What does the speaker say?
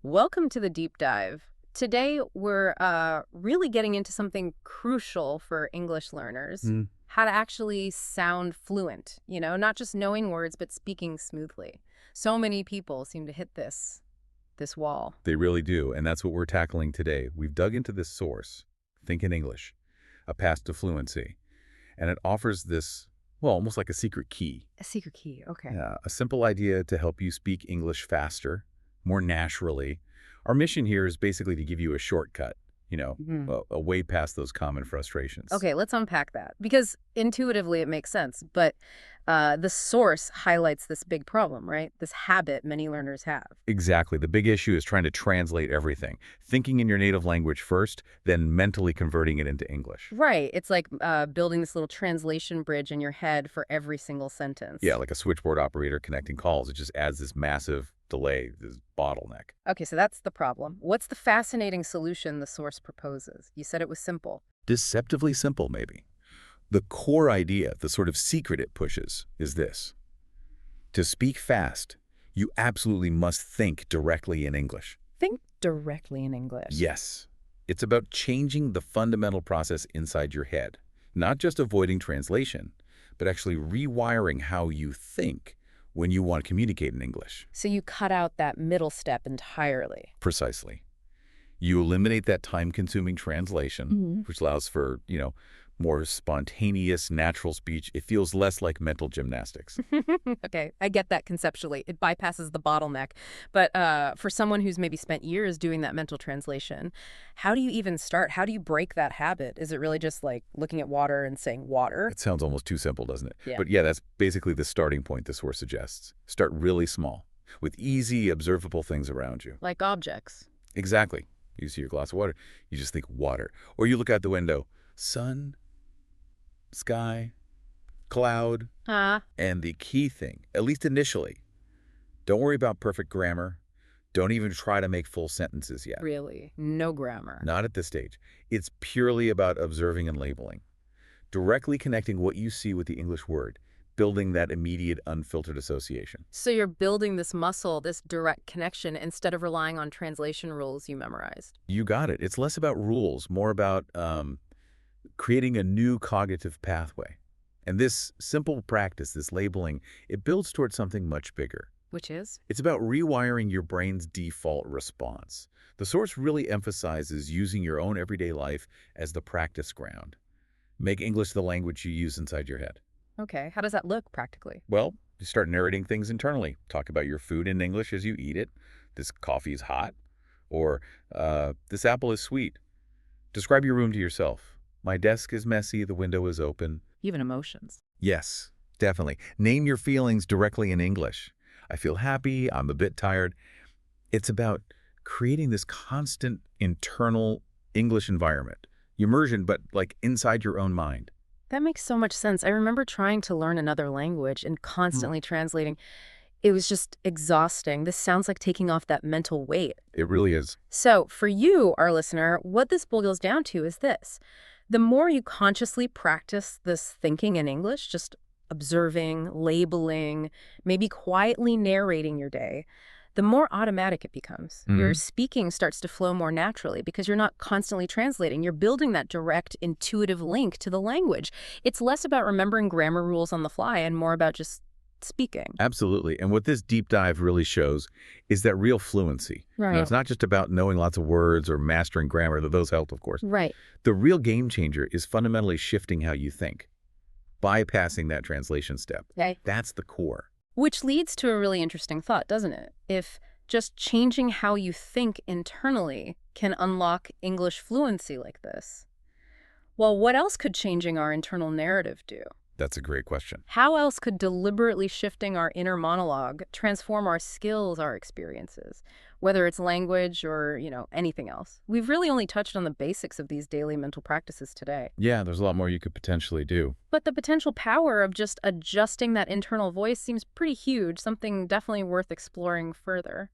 Welcome to the deep dive. Today, we're really getting into something crucial for English learners, Mm, how to actually sound fluent, not just knowing words, but speaking smoothly. So many people seem to hit this wall. they really do, and that's what we're tackling today. We've dug into this source, Think in English, a path to fluency, and it offers this, well, almost like a secret key. A secret key, okay. Yeah, a simple idea to help you speak English faster, more naturally. Our mission here is basically to give you a shortcut, a way past those common frustrations. Okay, let's unpack that because intuitively it makes sense, but the source highlights this big problem, right? This habit many learners have. Exactly. The big issue is trying to translate everything, thinking in your native language first, then mentally converting it into English. Right. It's like building this little translation bridge in your head for every single sentence. Yeah, like a switchboard operator connecting calls. It just adds this massive delay, this bottleneck. Okay, so that's the problem. What's the fascinating solution the source proposes? You said it was simple. Deceptively simple, maybe. The core idea, the sort of secret it pushes, is this. To speak fast, you absolutely must think directly in English. Think directly in English. Yes. It's about changing the fundamental process inside your head, not just avoiding translation, but actually rewiring how you think when you want to communicate in English. So you cut out that middle step entirely. Precisely. You eliminate that time-consuming translation, which allows for, more spontaneous, natural speech. It feels less like mental gymnastics. Okay, I get that conceptually. It bypasses the bottleneck. But for someone who's maybe spent years doing that mental translation, how do you even start? How do you break that habit? Is it really just like looking at water and saying water? It sounds almost too simple, doesn't it? Yeah. But yeah, that's basically the starting point the source suggests. Start really small, with easy, observable things around you. Like objects. Exactly. You see your glass of water, you just think water. Or you look out the window, sun, sky, cloud, Ah, and the key thing, at least initially, don't worry about perfect grammar. Don't even try to make full sentences yet. really? No grammar. Not at this stage. It's purely about observing and labeling, directly connecting what you see with the English word, building that immediate, unfiltered association. So you're building this muscle, this direct connection, instead of relying on translation rules you memorized. You got it. It's less about rules, more about creating a new cognitive pathway. And this simple practice, this labeling, it builds towards something much bigger. Which is? It's about rewiring your brain's default response. The source really emphasizes using your own everyday life as the practice ground. Make English the language you use inside your head. Okay, how does that look practically? Well, you start narrating things internally. Talk about your food in English as you eat it. This coffee is hot. Or, this apple is sweet. Describe your room to yourself. My desk is messy, the window is open. Even emotions. Yes, definitely. Name your feelings directly in English. I feel happy, I'm a bit tired. It's about creating this constant internal English environment. Immersion, but like inside your own mind. That makes so much sense. I remember trying to learn another language and constantly translating. It was just exhausting. This sounds like taking off that mental weight. It really is. So for you, our listener, what this boils down to is this. The more you consciously practice this thinking in English, just observing, labeling, maybe quietly narrating your day, the more automatic it becomes. Your speaking starts to flow more naturally because you're not constantly translating. You're building that direct, intuitive link to the language. It's less about remembering grammar rules on the fly and more about just speaking. Absolutely. And what this deep dive really shows is that real fluency. Right. It's not just about knowing lots of words or mastering grammar, though those help, of course. Right. The real game changer is fundamentally shifting how you think, bypassing that translation step. Okay. That's the core. Which leads to a really interesting thought, doesn't it? If just changing how you think internally can unlock English fluency like this, well, what else could changing our internal narrative do? That's a great question. How else could deliberately shifting our inner monologue transform our skills, our experiences, whether it's language or, anything else? We've really only touched on the basics of these daily mental practices today. Yeah, there's a lot more you could potentially do. But the potential power of just adjusting that internal voice seems pretty huge, something definitely worth exploring further.